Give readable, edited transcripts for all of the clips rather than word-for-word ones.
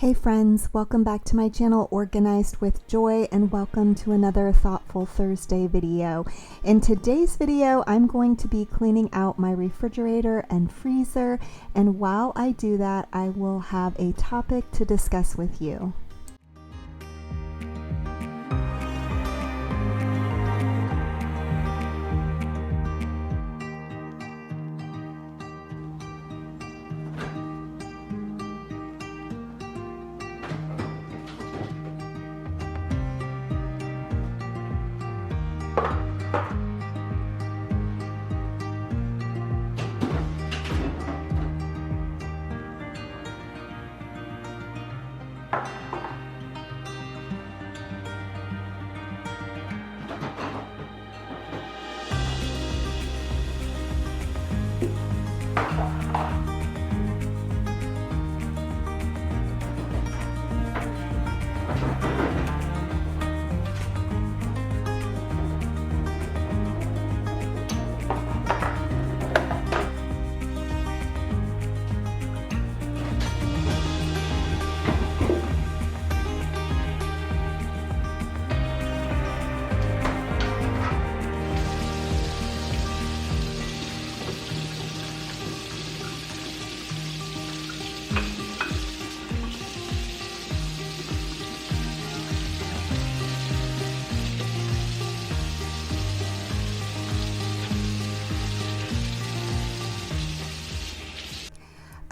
Hey friends, welcome back to my channel Organized with Joy, and welcome to another Thoughtful Thursday video. In today's video, I'm going to be cleaning out my refrigerator and freezer, and while I do that, I will have a topic to discuss with you.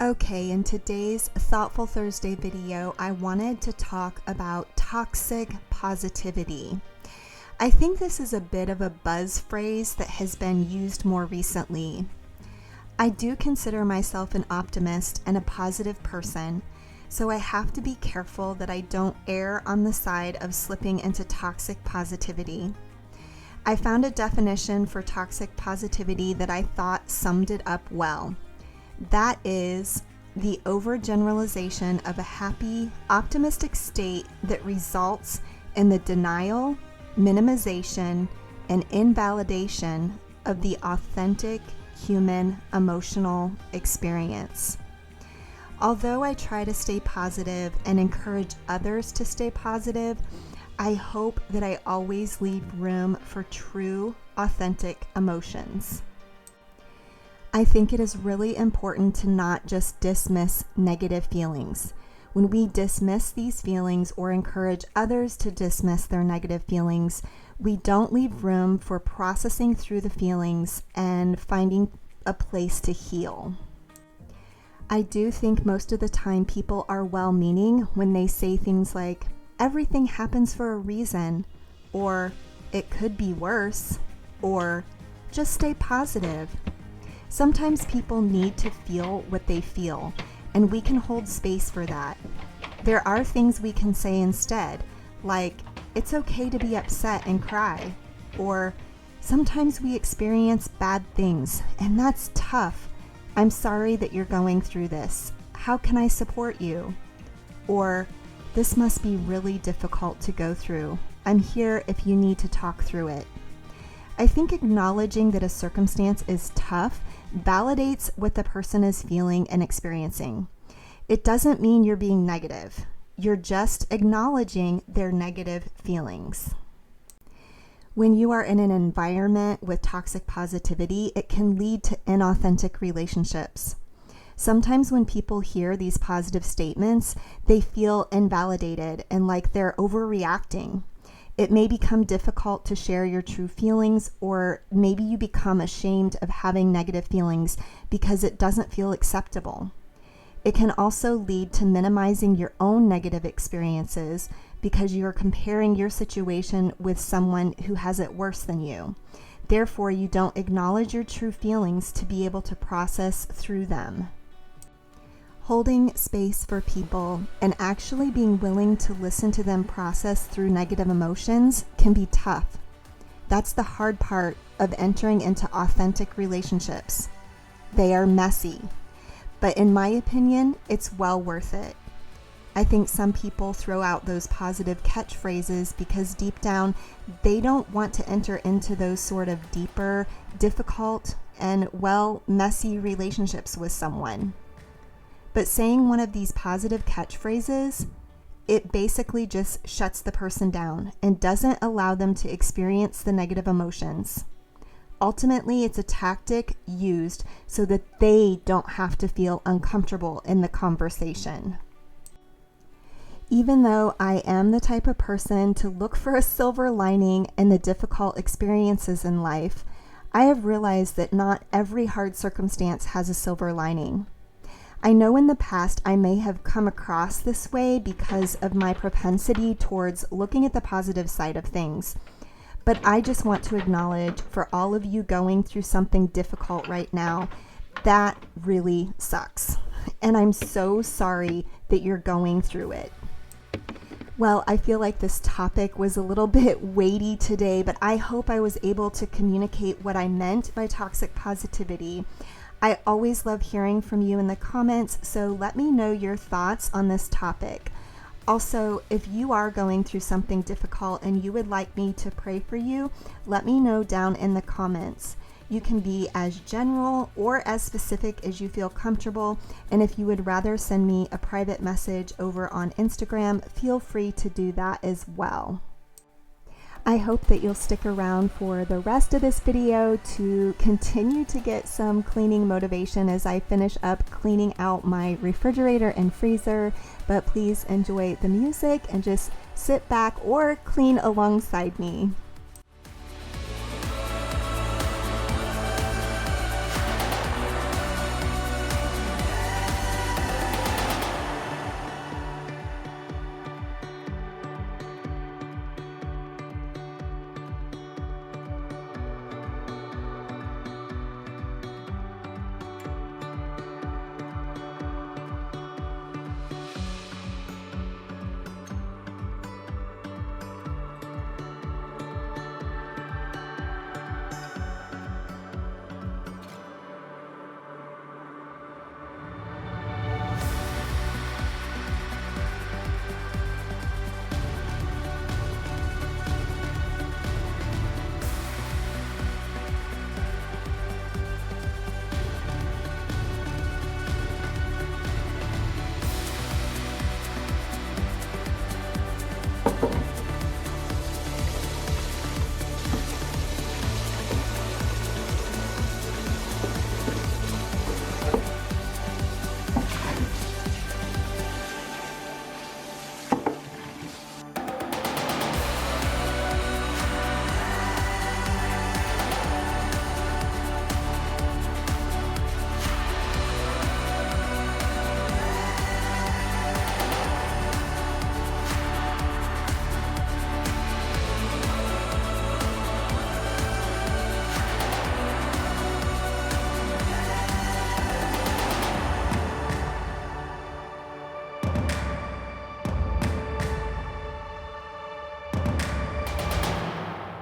Okay, in today's Thoughtful Thursday video, I wanted to talk about toxic positivity. I think this is a bit of a buzz phrase that has been used more recently. I do consider myself an optimist and a positive person, so I have to be careful that I don't err on the side of slipping into toxic positivity. I found a definition for toxic positivity that I thought summed it up well. That is the overgeneralization of a happy, optimistic state that results in the denial, minimization, and invalidation of the authentic human emotional experience. Although I try to stay positive and encourage others to stay positive, I hope that I always leave room for true, authentic emotions. I think it is really important to not just dismiss negative feelings. When we dismiss these feelings or encourage others to dismiss their negative feelings, we don't leave room for processing through the feelings and finding a place to heal. I do think most of the time people are well-meaning when they say things like, everything happens for a reason, or it could be worse, or just stay positive. Sometimes people need to feel what they feel, and we can hold space for that. There are things we can say instead, like, it's okay to be upset and cry, or sometimes we experience bad things, and that's tough. I'm sorry that you're going through this. How can I support you? Or, this must be really difficult to go through. I'm here if you need to talk through it. I think acknowledging that a circumstance is tough validates what the person is feeling and experiencing. It doesn't mean you're being negative. You're just acknowledging their negative feelings. When you are in an environment with toxic positivity, it can lead to inauthentic relationships. Sometimes when people hear these positive statements, they feel invalidated and like they're overreacting. It may become difficult to share your true feelings, or maybe you become ashamed of having negative feelings because it doesn't feel acceptable. It can also lead to minimizing your own negative experiences because you are comparing your situation with someone who has it worse than you. Therefore, you don't acknowledge your true feelings to be able to process through them. Holding space for people and actually being willing to listen to them process through negative emotions can be tough. That's the hard part of entering into authentic relationships. They are messy, but in my opinion, it's well worth it. I think some people throw out those positive catchphrases because deep down, they don't want to enter into those sort of deeper, difficult, and messy relationships with someone. But saying one of these positive catchphrases, it basically just shuts the person down and doesn't allow them to experience the negative emotions. Ultimately, it's a tactic used so that they don't have to feel uncomfortable in the conversation. Even though I am the type of person to look for a silver lining in the difficult experiences in life, I have realized that not every hard circumstance has a silver lining. I know in the past I may have come across this way because of my propensity towards looking at the positive side of things. But I just want to acknowledge for all of you going through something difficult right now, that really sucks. And I'm so sorry that you're going through it. Well, I feel like this topic was a little bit weighty today, but I hope I was able to communicate what I meant by toxic positivity. I always love hearing from you in the comments, so let me know your thoughts on this topic. Also, if you are going through something difficult and you would like me to pray for you, let me know down in the comments. You can be as general or as specific as you feel comfortable, and if you would rather send me a private message over on Instagram, feel free to do that as well. I hope that you'll stick around for the rest of this video to continue to get some cleaning motivation as I finish up cleaning out my refrigerator and freezer, but please enjoy the music and just sit back or clean alongside me.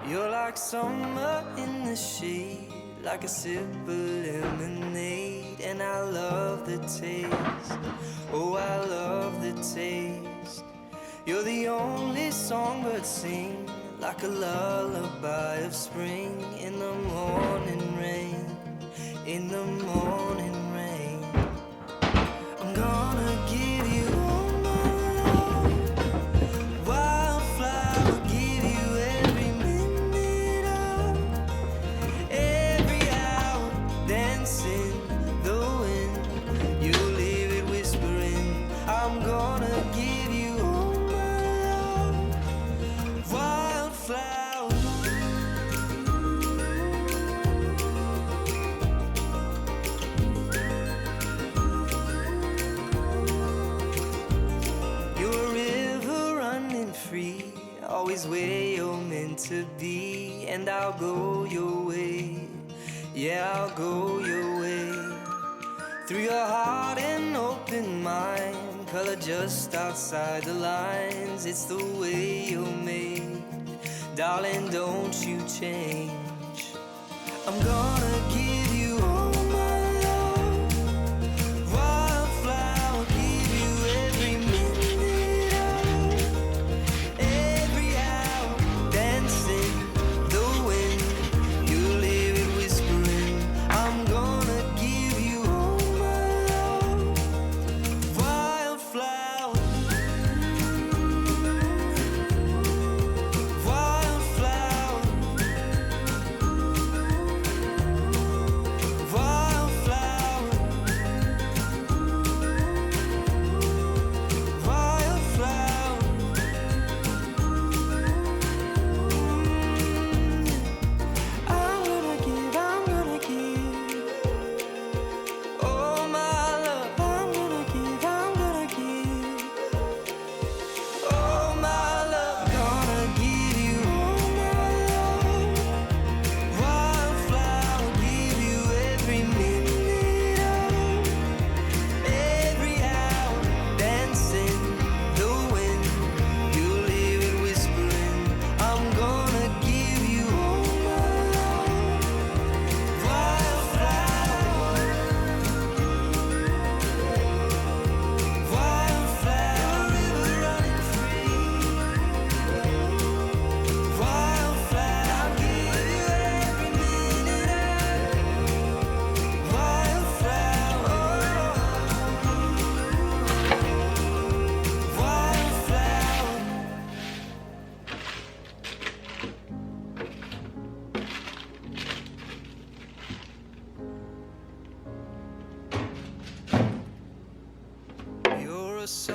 You're like summer in the shade, like a sip of lemonade. And I love the taste, oh I love the taste. You're the only songbird sing, like a lullaby of spring. In the morning rain, in the morning rain. I'm gonna give you all my love, wildflower, give you every minute of every hour, dancing the wind. You leave it whispering. I'm gonna give you all my love, wildflower. Always where you're meant to be, and I'll go your way. Yeah, I'll go your way. Through your heart and open mind, color just outside the lines. It's the way you're made, darling, don't you change. I'm gonna give you all my love, wildflower, give you every minute of every hour, dancing the wind. You leave it whispering. I'm gonna give you all my love,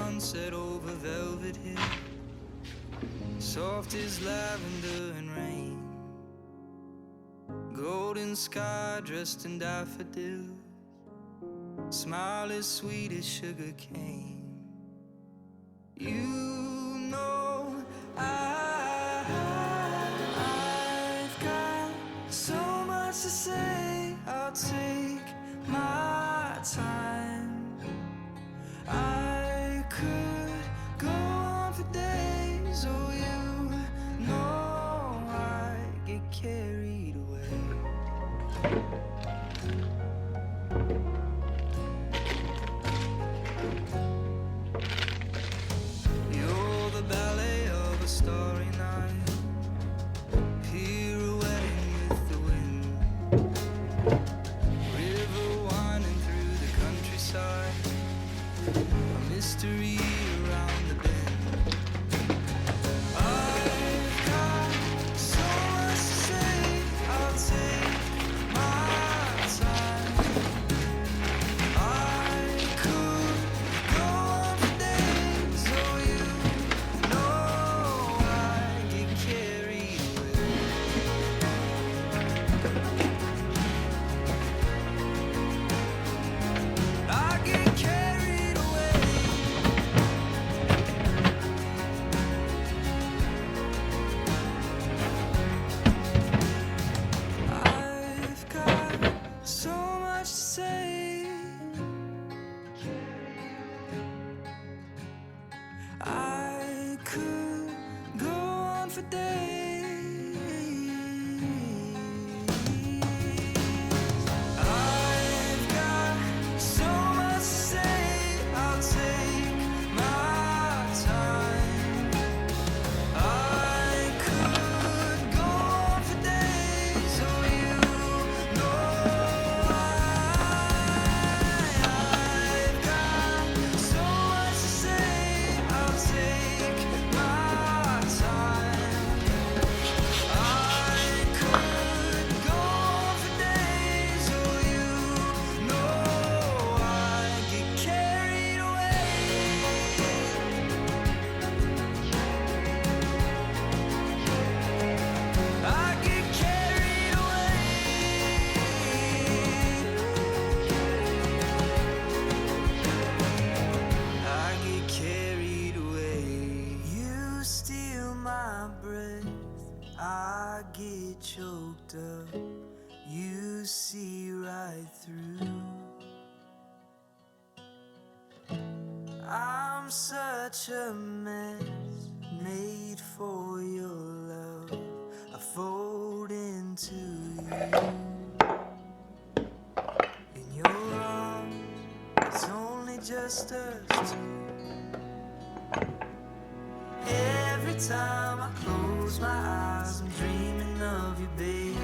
sunset over velvet hill, soft as lavender and rain, golden sky dressed in daffodils, smile as sweet as sugar cane. You know I've got so much to say. I'll take my time. I could go on for days. Oh, you know I get carried away. You're the ballet of a starry night, pirouetting with the wind, river winding through the countryside, a mystery around the bend. I've got so much to say. I'll take my time. I could go on for days. Oh, you know I get carried away. I get carried away. I've got so much to say. I could go on for days. I've got so much to say. I'll take my time. I could go on for days. Oh, you know I've got so much to say. I'll take my time. I could go on for days. Oh, you know I get carried away. I get carried away. I get carried away. You steal my breath, I get choked up. You see right through. I'm such a mess, made for your love. I fold into you. In your arms, it's only just us two. Every time I close my eyes, I'm dreaming of you, babe.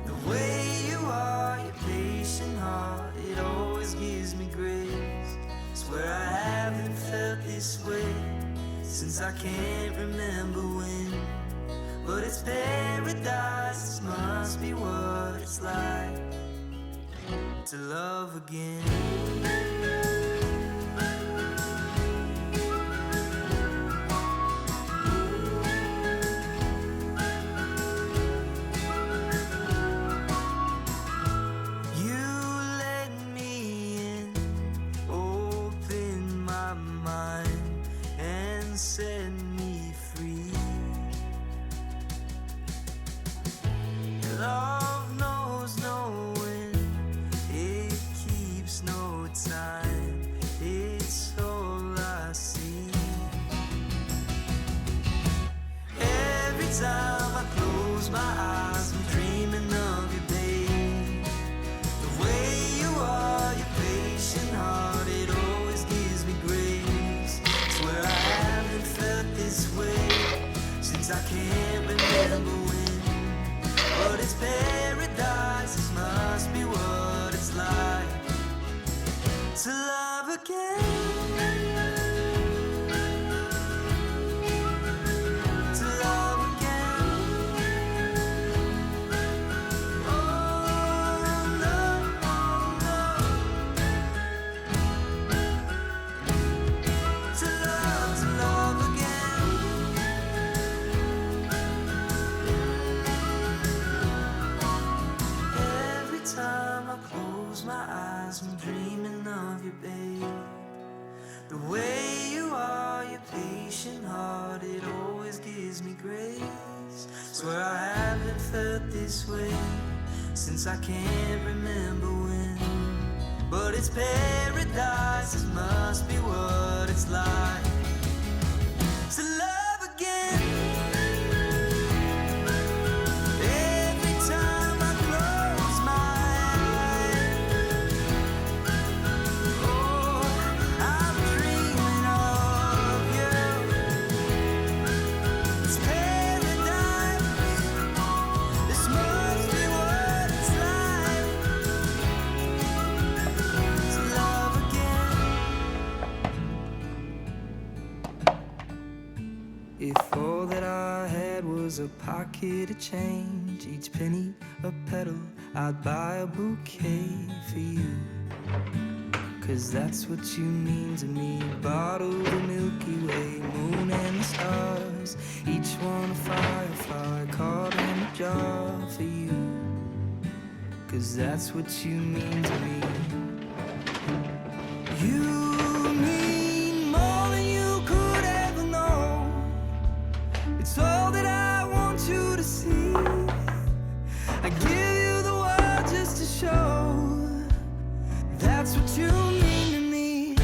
The way you are, your patient heart, it always gives me grace. Swear I haven't felt this way since I can't remember when. But it's paradise, this must be what it's like to love again. You let me in, open my mind, and set me free. Love knows no end, it keeps no time, it's all I see. Every time I close my eyes, I'm dreaming of you, babe. The way you are, your patient heart, it always gives me grace. Swear I haven't felt Swear I haven't felt this way since I can't remember when. But it's paradise, it must be what it's like to love again. Every time I close my eyes, oh, I'm dreaming of you. It's paradise, this must be what it's like to love again. If all that I had was a pocket of change, each penny a petal, I'd buy a bouquet for you. 'Cause that's what you mean to me. Bottle the Milky Way, moon and the stars, each one a firefly caught in a jar for you. 'Cause that's what you mean to me. You mean more than you could ever know. It's all that I want you to see. I give you the world just to show. That's what you mean to me.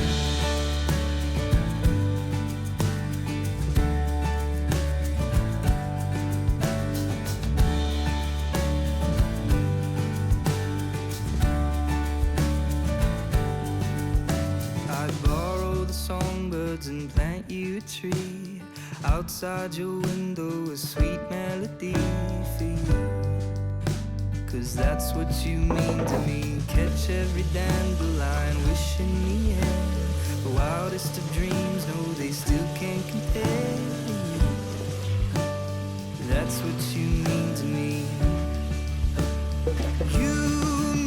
I'd borrow the songbirds and plant you a tree. Outside your window, a sweet melody for you. 'Cause that's what you mean to me. Catch every dandelion wishing me in. The wildest of dreams, no, they still can't compare to you. That's what you mean to me. You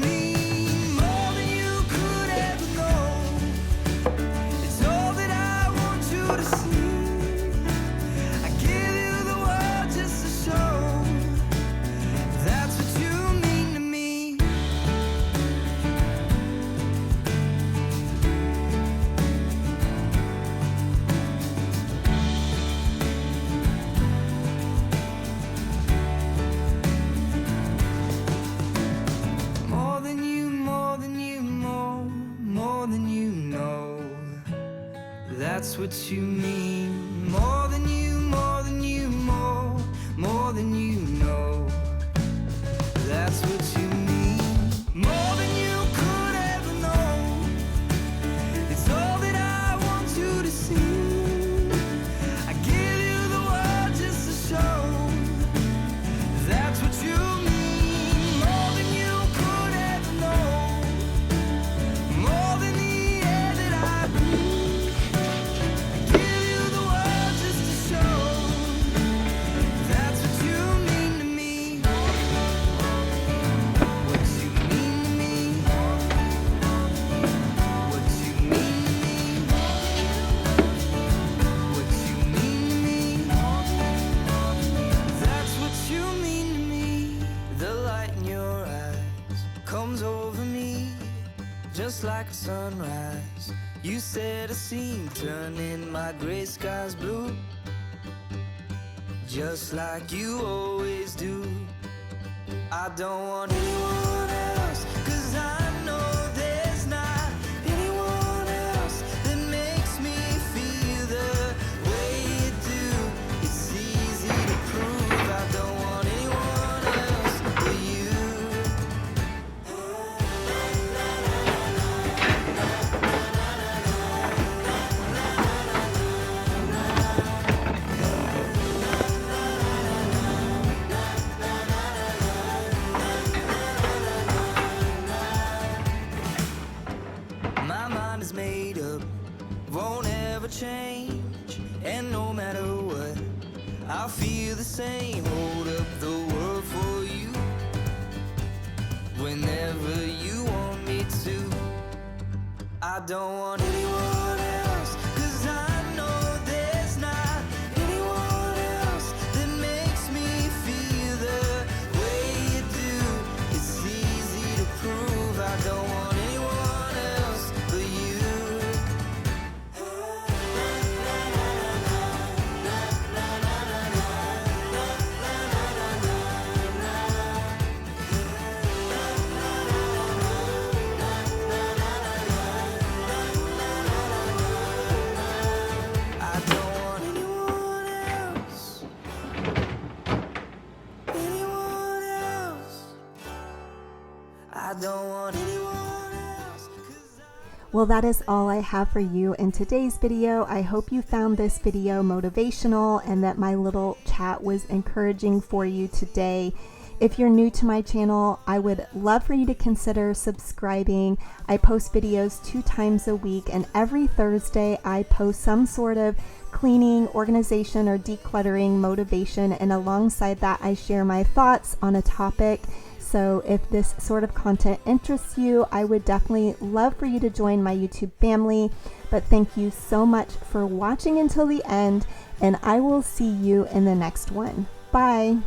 mean more than you could ever know. It's all that I want you to see. I give you the world just to show. That's what you mean to me. More than you, more than you, more than you know. That's what you mean. More than you, more than you, more than you know. That's what you mean. More than you could ever know. It's all that I want you to see. I give you the world just to show. That's what you mean. More than you could ever know. More than the air that I breathe. I give you the world just to show. That's what you mean to me. What you mean to me. What you mean to me. What you mean to me. That's what you mean to me. The light in your eyes comes over me just like a sunrise. You set a scene, turning my gray skies blue, just like you always do. I don't want anyone else, 'cause I know there's not anyone else that makes me feel the way you do. It's easy to prove I don't want anyone else but you. My mind is made up, won't ever change. And no matter what, I'll feel the same. Hold up the world for you whenever you want me to. I don't want anyone else, 'cause I know there's not anyone else that makes me feel the way you do. It's easy to prove I don't want anyone else but you. Well, that is all I have for you in today's video. I hope you found this video motivational and that my little chat was encouraging for you today. If you're new to my channel, I would love for you to consider subscribing. I post videos 2 times a week, and every Thursday I post some sort of cleaning, organization, or decluttering motivation, and alongside that I share my thoughts on a topic. So if this sort of content interests you, I would definitely love for you to join my YouTube family. But thank you so much for watching until the end, and I will see you in the next one. Bye.